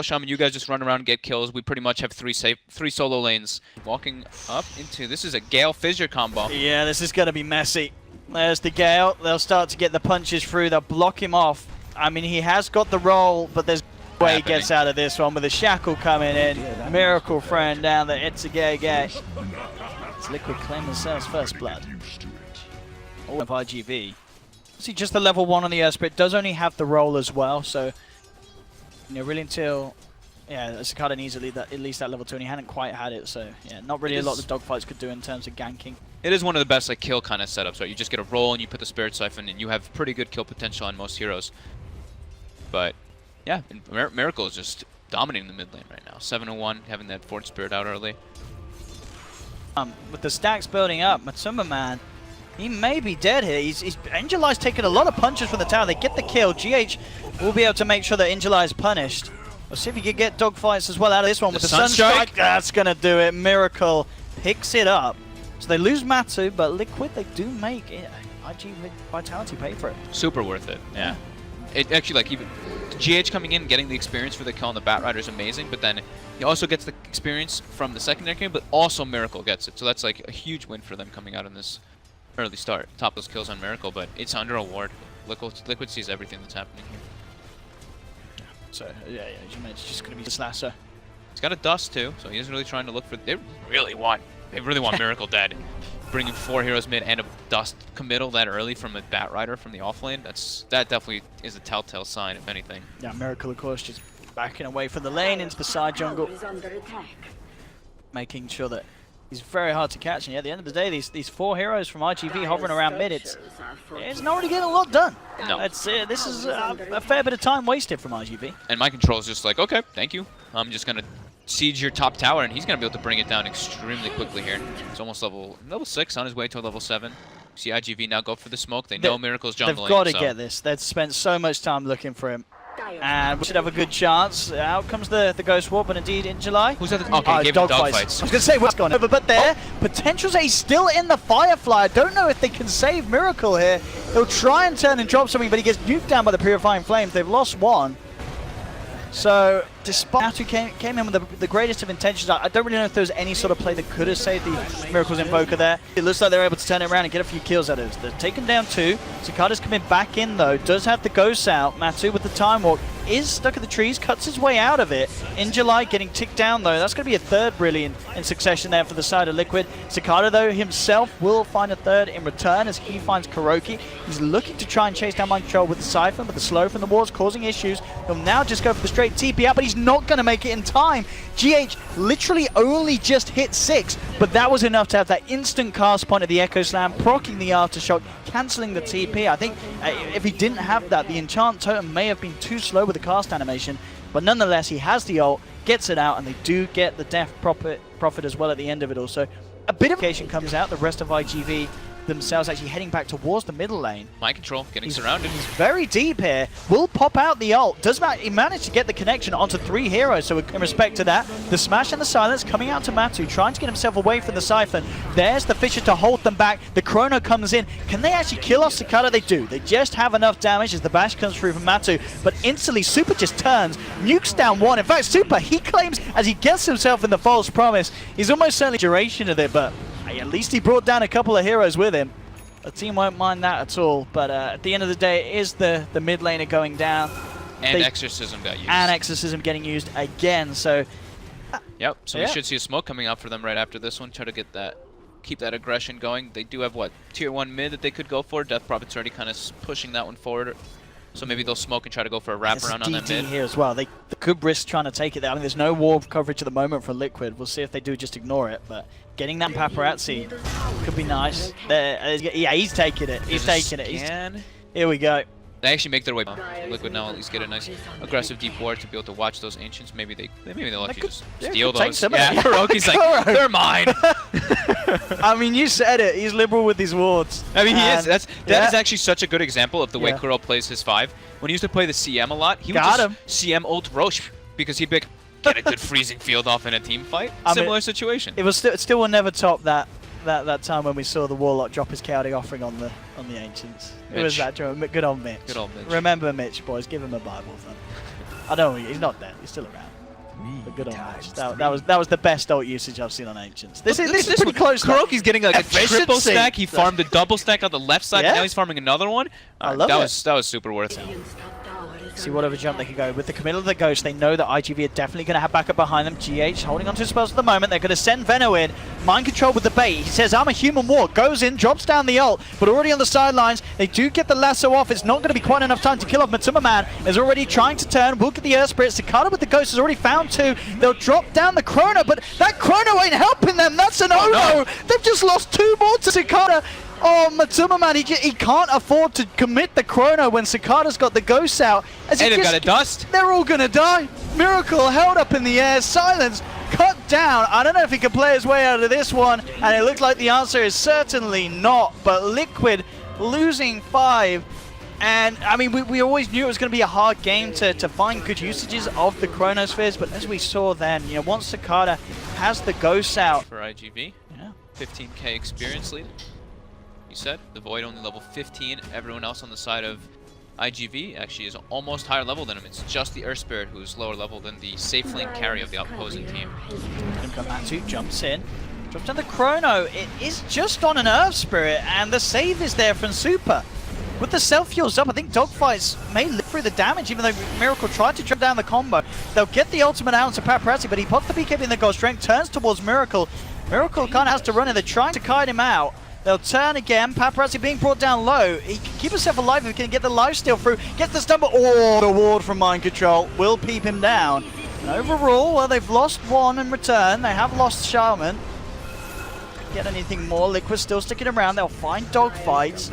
Shaman, you guys just run around and get kills. We pretty much have three solo lanes. Walking up into, this is a Gale Fissure combo. Yeah, this is going to be messy. There's the Gale. They'll start to get the punches through. They'll block him off. I mean, he has got the roll, but there's no way he gets out of this one with the shackle coming in. Miracle throwing down the iG.v. It's Liquid claim themselves first blood. All of iG.v. See, just the level 1 on the Earth Spirit does only have the roll as well, so you know, really until Cicada needs at least that level 2, and he hadn't quite had it, so yeah, not really a lot the dogfights could do in terms of ganking. It is one of the best like kill kind of setups, right? You just get a roll and you put the Spirit Siphon, and you have pretty good kill potential on most heroes. But yeah, Miracle is just dominating the mid lane right now. 7-1, having that Forge Spirit out early. With the stacks building up, Matsuma man, he may be dead here. Angelai's taking a lot of punches from the tower. They get the kill. GH will be able to make sure that Angelai is punished. We'll see if he can get dogfights as well out of this one with the Sunstrike. That's going to do it. Miracle picks it up. So they lose Matu, but Liquid, they do make iG.vitality pay for it. Super worth it, yeah. It actually, like, even GH coming in, getting the experience for the kill on the Batrider is amazing, but then he also gets the experience from the secondary game, but also Miracle gets it. So that's like a huge win for them coming out in this early start. Topless kills on Miracle, but it's under award. Liquid sees everything that's happening here. So, yeah, as you mentioned, it's just going to be the slasher. He's got a Dust, too, so he's really trying to look for... They really want Miracle dead. Bringing 4 heroes mid and a Dust committal that early from a Batrider from the offlane, that definitely is a telltale sign, if anything. Yeah, Miracle, of course, just backing away from the lane into the side jungle. Making sure that he's very hard to catch, and at the end of the day, these 4 heroes from iG.v hovering around mid, it's not really getting a lot done. No. This is a fair bit of time wasted from iG.v. And my control is just like, okay, thank you. I'm just going to siege your top tower, and he's going to be able to bring it down extremely quickly here. He's almost level 6 on his way to level 7. See iG.v now go for the smoke. They know Miracle's jungling. They've got to get this. They've spent so much time looking for him. And we should have a good chance. Out comes the Ghost Warp, and indeed in July. Who's that? Okay, gave him dogfights. I was going to say what's gone over, but there, potential's he's still in the Firefly. I don't know if they can save Miracle here. He'll try and turn and drop something, but he gets nuked down by the Purifying Flames. They've lost one. So, despite Matu came in with the greatest of intentions, I don't really know if there was any sort of play that could have saved the Miracle's Invoker there. It looks like they're able to turn it around and get a few kills out of it. They're taken down 2. Cicada's coming back in though, does have the Ghosts out. Matu with the Time Walk is stuck at the trees, cuts his way out of it. In July getting ticked down though, that's going to be a 3rd really in succession there for the side of Liquid. Cicada though himself will find a 3rd in return as he finds Kuroki. He's looking to try and chase down Mind Control with the Siphon, but the slow from the wards causing issues. He'll now just go for the straight TP out, but he's not going to make it in time. GH literally only just hit 6, but that was enough to have that instant cast point of the Echo Slam, proccing the Aftershock, cancelling the TP. I think if he didn't have that, the enchant totem may have been too slow with the cast animation, but nonetheless he has the ult, gets it out, and they do get the death profit as well at the end of it all. So a bit of occasion comes out, the rest of iG.v themselves actually heading back towards the middle lane. Mind Control getting surrounded. He's very deep here. Will pop out the ult. He managed to get the connection onto 3 heroes, so in respect to that, the smash and the silence coming out to Matu, trying to get himself away from the Siphon. There's the Fissure to hold them back. The Chrono comes in. Can they actually kill off Cicada? They do. They just have enough damage as the bash comes through from Matu, but instantly Super just turns, nukes down 1. In fact, Super, he claims as he gets himself in the false promise, he's almost certainly duration of it, but at least he brought down a couple of heroes with him. The team won't mind that at all, but at the end of the day, it is the mid laner going down. And Exorcism got used. And Exorcism getting used again, so... Yep, so we should see a smoke coming out for them right after this one. Try to get that, keep that aggression going. They do have, what, tier 1 mid that they could go for. Death Prophet's already kind of pushing that one forward. So maybe they'll smoke and try to go for a wraparound on that mid. Here as well. They could risk trying to take it there. I mean, there's no warp coverage at the moment for Liquid. We'll see if they do just ignore it. But getting that paparazzi could be nice. Yeah, he's taking it. He's taking it. Here we go. They actually make their way. Liquid now at least get a nice aggressive deep ward to be able to watch those Ancients. Maybe they'll actually just steal those. Yeah, Kuroki's like, they're mine. I mean, you said it. He's liberal with these wards. I mean, he is. That is actually such a good example of the way Kuro plays his 5. When he used to play the CM a lot, he would just CM ult Roche because he'd be like, get a good freezing field off in a team fight. Similar situation. It still will never top that time when we saw the Warlock drop his chaotic offering on the Ancients. It was that good old Mitch. Good old Mitch. Remember Mitch, boys. Give him a Bible. I know he's not dead. He's still around. But good on match. That was the best ult usage I've seen on Ancients. This is pretty close. KuroKy's getting like a triple Efficiency. stack. He farmed a double stack on the left side. Yeah. And now he's farming another one. I love it. That was super worth it. See whatever jump they can go. With the committal of the Ghost, they know that iG.v are definitely going to have backup behind them. GH holding onto his spells at the moment. They're going to send Veno in. Mind control with the bait. He says, I'm a human walk. Goes in, drops down the ult, but already on the sidelines. They do get the lasso off. It's not going to be quite enough time to kill off Matuma is already trying to turn. Will get the Earth Spirit. Cicada with the Ghost has already found two. They'll drop down the Chrono, but that Chrono ain't helping them. That's an Ono. They've just lost two more to Cicada. Oh, Matuma, he can't afford to commit the Chrono when Cicada's got the Ghosts out. And they've got a dust. They're all gonna die. Miracle held up in the air. Silence cut down. I don't know if he can play his way out of this one. And it looks like the answer is certainly not. But Liquid losing 5. And, I mean, we always knew it was going to be a hard game to find good usages of the Chronospheres. But as we saw then, you know, once Cicada has the Ghosts out. For iG.v, Yeah. 15k experience lead. You said the Void only level 15. Everyone else on the side of iG.v actually is almost higher level than him. It's just the Earth Spirit who's lower level than the safe lane carry of the opposing team. Matsu jumps in, drops down the Chrono. It is just on an Earth Spirit, and the save is there from Super. With the self-fuels up, I think Dogfights may live through the damage, even though Miracle tried to drop down the combo. They'll get the ultimate out to Paparazzi, but he pops the BKB in the Ghost Strength, turns towards Miracle. Miracle kind of has to run in. They're trying to kite him out. They'll turn again. Paparazzi being brought down low. He can keep himself alive if he can get the lifesteal through. Gets the stun, but the ward from Mind Control will peep him down. And overall, well, they've lost one in return. They have lost Shaman. Get anything more? Liquid still sticking around. They'll find Dogfights.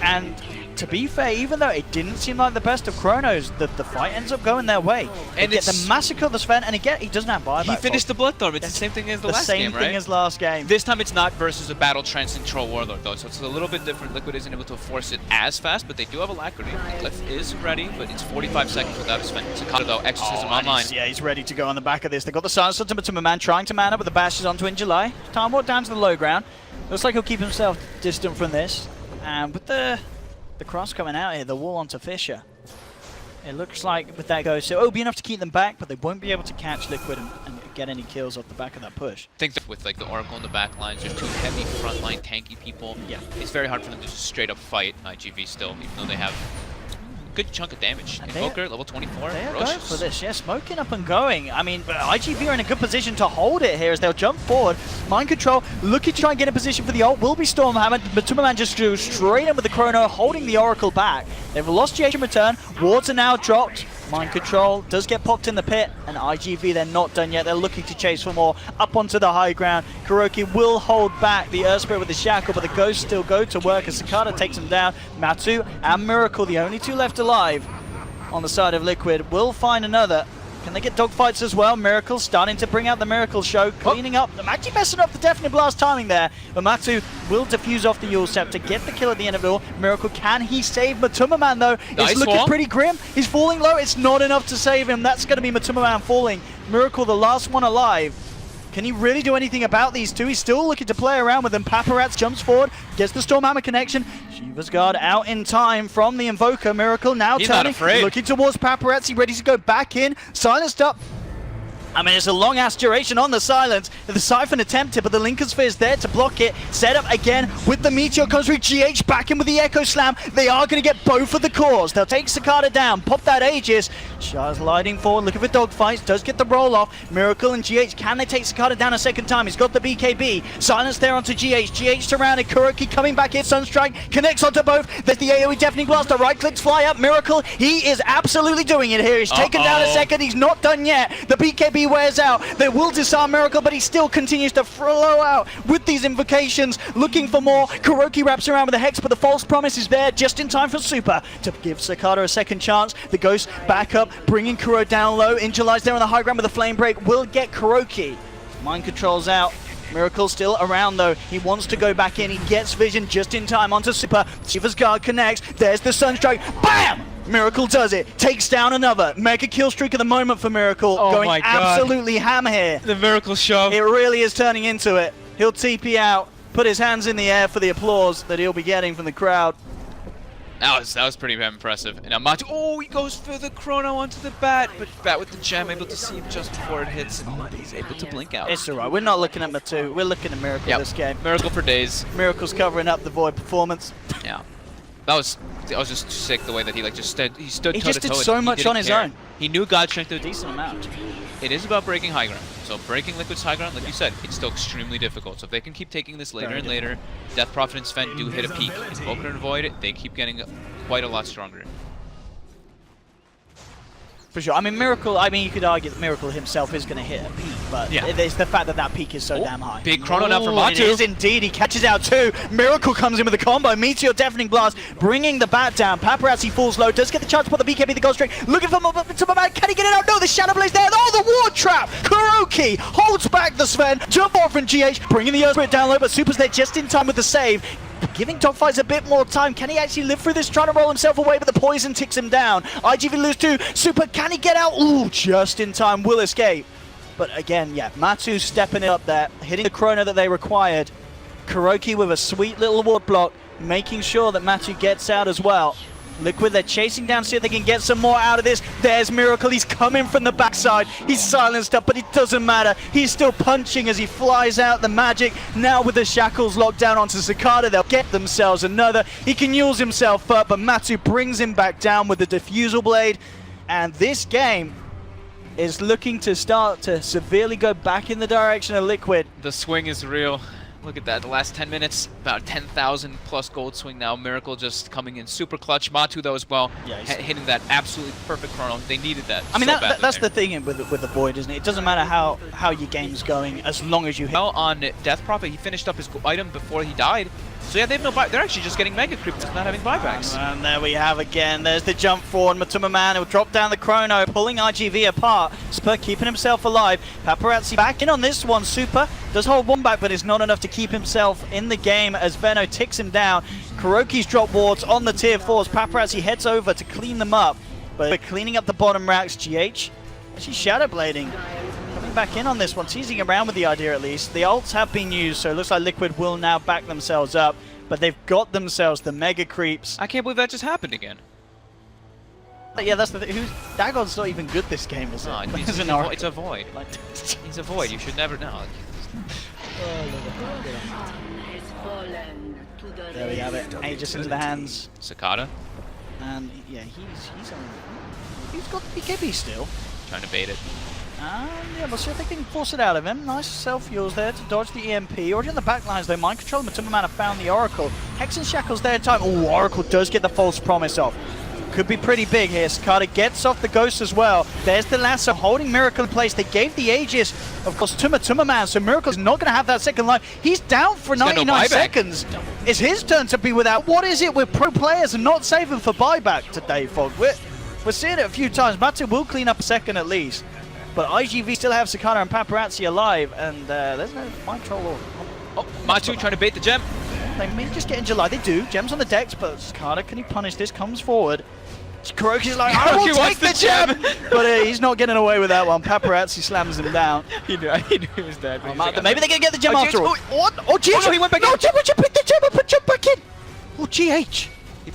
And to be fair, even though it didn't seem like the best of Chronos, the fight ends up going their way. They get the massacre of the Sven, and again, he doesn't have buyback. He finished the Bloodthorn. It's the same thing as the last game, right? The same thing as last game. This time it's not versus a battle trance control warlord though, so it's a little bit different. Liquid isn't able to force it as fast, but they do have alacrity. Cliff is ready, but it's 45 seconds without a Sven. Cicada though, exorcism online. He's ready to go on the back of this. They got the silence onto Matuma, trying to man up with the bashes onto in July. Time walk down to the low ground. Looks like he'll keep himself distant from this. And with the cross coming out here, the wall onto Fisher. It looks like with that goes, so it'll be enough to keep them back, but they won't be able to catch Liquid and get any kills off the back of that push. I think that with like the Oracle in the back lines, there's two heavy frontline tanky people. Yeah, it's very hard for them to just straight up fight iG.v still, even though they have a good chunk of damage. Invoker, level 24. They are going for this, yeah, smoking up and going. I mean, iG.v are in a good position to hold it here as they'll jump forward. Mind Control looking to try and get in position for the ult. Will be Stormhammered. Matuma just goes straight in with the Chrono, holding the Oracle back. They've lost GH in return. Wards are now dropped. Mind Control does get popped in the pit, and iG.v, they're not done yet. They're looking to chase for more. Up onto the high ground. KuroKy will hold back the Earth Spirit with the Shackle, but the Ghosts still go to work as Cicada takes him down. Matsu and Miracle, the only two left alive on the side of Liquid, will find another. Can they get dogfights as well? Miracle starting to bring out the Miracle Show, cleaning up. I'm actually messing up the Deafening Blast timing there. But Matsu will defuse off the Yule Step to get the kill at the end of it all. Miracle, can he save Matuma though? Nice it's looking pretty grim. He's falling low. It's not enough to save him. That's going to be Matuma falling. Miracle, the last one alive. Can he really do anything about these two? He's still looking to play around with them. Paparazzi jumps forward, gets the Stormhammer connection. Shiva's Guard out in time from the Invoker. Miracle now turning, looking towards Paparazzi, ready to go back in. Silenced up. I mean, it's a long-ass duration on the silence. The Siphon attempted, but the Lincoln Sphere is there to block it. Set up again with the Meteor comes through. GH back in with the Echo Slam. They are going to get both of the cores. They'll take Cicada down, pop that Aegis. Shah's lighting forward, looking for dogfights. Does get the roll-off. Miracle and GH, can they take Cicada down a second time? He's got the BKB. Silence there onto GH. GH surrounded. KuroKy coming back in. Sunstrike connects onto both. There's the AoE Deafening Blast. The right clicks fly up. Miracle, he is absolutely doing it here. He's taken down a second. He's not done yet. The BKB wears out. They will disarm Miracle, but he still continues to flow out with these invocations, looking for more. KuroKy wraps around with the Hex, but the false promise is there just in time for Super to give Cicada a second chance. The Ghost back up, bringing Kuro down low. Injulize there on the high ground with a Flame Break will get KuroKy. Mind Control's out. Miracle still around though. He wants to go back in. He gets vision just in time onto Super. Shiva's Guard connects. There's the Sunstrike. BAM! Miracle does it. Takes down another. Mega kill streak at the moment for Miracle. Going absolutely ham here. The Miracle Show. It really is turning into it. He'll TP out. Put his hands in the air for the applause that he'll be getting from the crowd. That was pretty impressive. And now Matu, oh, he goes for the chrono onto the bat, but bat with the gem, able to see him just before it hits, and he's able to blink out. It's alright. We're not looking at Matu. We're looking at Miracle this game. Miracle for days. Miracle's covering up the Void performance. Yeah. That was just sick the way that he like just stood. He stood. He toe just to did toe so and much on his own. He knew God's strength did A decent amount. It is about breaking high ground. So breaking Liquid's high ground, like you said, it's still extremely difficult. So if they can keep taking this later and later, Death Prophet and Sven do hit a peak. Invoker and Void, they keep getting quite a lot stronger. For sure. I mean, Miracle, you could argue that Miracle himself is going to hit a peak, but it's the fact that that peak is so damn high. Big chrono now from It Matu. is indeed. He catches out two. Miracle comes in with the combo. Meteor Deafening Blast, bringing the bat down. Paparazzi falls low. Does get the chance to put the BKB, the Ghost Trick. Looking for to man. Can he get it out? No, the Shadow Blaze there. Oh, the Ward Trap. Kuroki holds back the Sven. Jump off from GH, bringing the Earth Spirit down low, but Super's there just in time with the save. Giving Dogfights a bit more time. Can he actually live through this? Trying to roll himself away, but the poison ticks him down. iG.v lose two. Super, can he get out? Ooh, just in time. Will escape. But again, Matu stepping it up there, hitting the chrono that they required. Kuroki with a sweet little ward block, making sure that Matu gets out as well. Liquid, they're chasing down, see if they can get some more out of this. There's Miracle, he's coming from the backside. He's silenced up, but it doesn't matter. He's still punching as he flies out the magic. Now with the shackles locked down onto Cicada, they'll get themselves another. He can use himself up, but Matu brings him back down with the Diffusal Blade. And this game is looking to start to severely go back in the direction of Liquid. The swing is real. Look at that, the last 10 minutes, about 10,000 plus gold swing now. Miracle just coming in super clutch. Matu though as well, hitting that absolutely perfect chrono. They needed that. I mean, that's the thing with the Void, isn't it? It doesn't matter how your game's going as long as you hit. Well, on Death Prophet, he finished up his item before he died. So yeah, they have no buy. They're actually just getting mega creep, not having buybacks. And there we have again. There's the jump forward. Matuma Man will drop down the chrono, pulling iG.v apart. Super keeping himself alive. Paparazzi back in on this one. Super does hold one back, but it's not enough to keep himself in the game as Veno ticks him down. Kuroki's drop wards on the tier 4s. Paparazzi heads over to clean them up, but we're cleaning up the bottom racks. GH actually shadow blading. Coming back in on this one, teasing around with the idea at least. The ults have been used, so it looks like Liquid will now back themselves up, but they've got themselves the mega creeps. I can't believe that just happened again. Yeah, that's the thing. Dagon's not even good this game, is it? No, it's a Void. He's a Void. You should never know. There we have it. Aegis into the hands. Cicada. And yeah, he's got the BKB still. Trying to bait it. Yeah, we'll see if they can force it out of him. Nice self-fuels there to dodge the EMP. Already on the backlines though, Mind Control. Matuma Man have found the Oracle. Hex and Shackles there in time. Oh, Oracle does get the false promise off. Could be pretty big here. Cicada gets off the Ghost as well. There's the lasso holding Miracle in place. They gave the Aegis, of course, to Matuma Man, so Miracle's not going to have that second life. He's down for 99 seconds. It's his turn to be without. What is it with pro players and not saving for buyback today, Fog? We're seeing it a few times. Matu will clean up a second at least. But iG.v still have Cicada and Paparazzi alive, and there's no Mind Troll or... Oh, Matu trying to bait the gem. They may just get in July. They do. Gems on the decks, but Cicada, can he punish this? Comes forward. Kuroki's like, I will take the gem! But he's not getting away with that one. Paparazzi slams him down. He knew he was dead. Maybe they're going to get the gem after all. What? Oh, GH! Oh, no, he went back in. No, Gem, would you pick the gem up and jump back in? Oh, GH!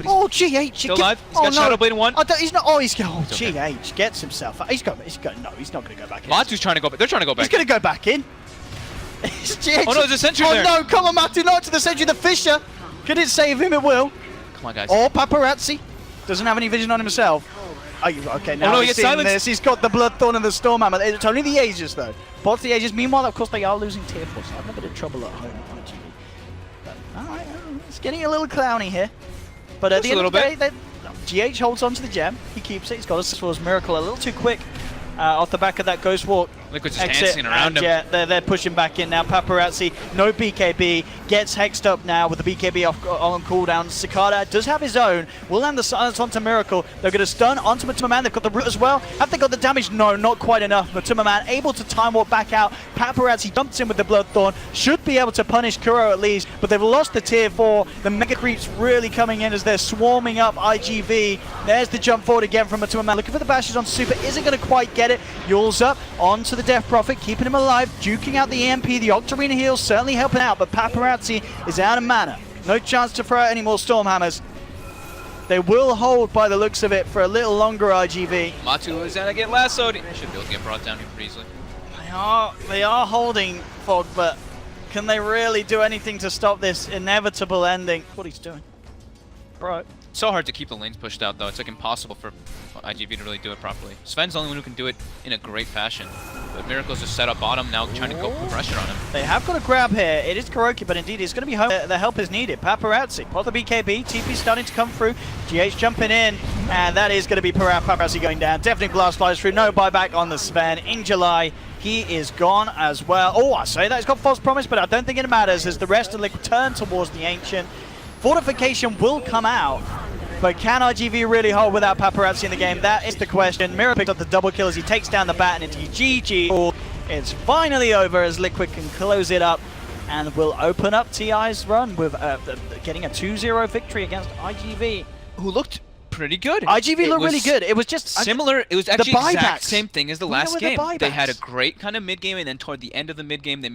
Oh, GH! Still alive? He's got Shadow Blade in one. He's not. Oh, he's going. Oh, GH gets himself. No, he's not going to go back in. Matu's trying to go back. They're trying to go back. He's going to go back in. It's GH. Oh no, there's a sentry there. Oh no, come on, Matu, not to the sentry. The Fisher. Could it save him? It will. Come on, guys. Oh, Paparazzi doesn't have any vision on himself. Okay, now he gets silenced. This. He's got the Bloodthorn and the Stormhammer. It's only the Aegis, though. Both the Aegis. Meanwhile, of course, they are losing tier 4, so I'm a bit of trouble at home. Alright, it's getting a little clowny here. But at the end of the day, GH holds on to the gem. He keeps it. He's got a Swords Miracle a little too quick off the back of that Ghost Walk. Liquid's just dancing around him. Yeah, they're pushing back in now. Paparazzi, no BKB, gets hexed up now with the BKB on cooldown. Cicada does have his own. Will land the silence onto Miracle. They're going to stun onto Matuma Man. They've got the root as well. Have they got the damage? No, not quite enough. Matuma Man able to time warp back out. Paparazzi dumps in with the Bloodthorn. Should be able to punish Kuro at least, but they've lost the tier 4. The Mega Creeps really coming in as they're swarming up iG.v. There's the jump forward again from Matuma Man. Looking for the bashes on Super. Isn't going to quite get it. Yule's up onto the Death Prophet, keeping him alive, duking out the EMP. The Octarina heal certainly helping out, but Paparazzi is out of mana. No chance to throw out any more Stormhammers. They will hold by the looks of it for a little longer, iG.v. Matu is gonna get lassoed. He should be able to get brought down here pretty easily. They are holding Fog, but can they really do anything to stop this inevitable ending? What he's doing. Right. It's so hard to keep the lanes pushed out, though. It's like impossible for iG.v to really do it properly. Sven's the only one who can do it in a great fashion. But Miracle's just set up bottom, now trying to go put pressure on him. They have got a grab here. It is Kuroki, but indeed it's going to be home. The help is needed. Paparazzi, pop the BKB, TP starting to come through. GH jumping in, and that is going to be Paparazzi going down. Definitely blast flies through. No buyback on the Sven. In July, he is gone as well. Oh, I say that. He's got false promise, but I don't think it matters as the rest of the turn towards the Ancient. Fortification will come out, but can iG.v really hold without Paparazzi in the game? That is the question. Mira picks up the double kill as he takes down the bat, and it's GG. It's finally over as Liquid can close it up and will open up TI's run with getting a 2-0 victory against iG.v. Who looked pretty good. iG.v looked really good. It was just similar. It was actually the buybacks. exact same thing as the last game. They had a buybacks. great kind of mid game, and then toward the end of the mid game, they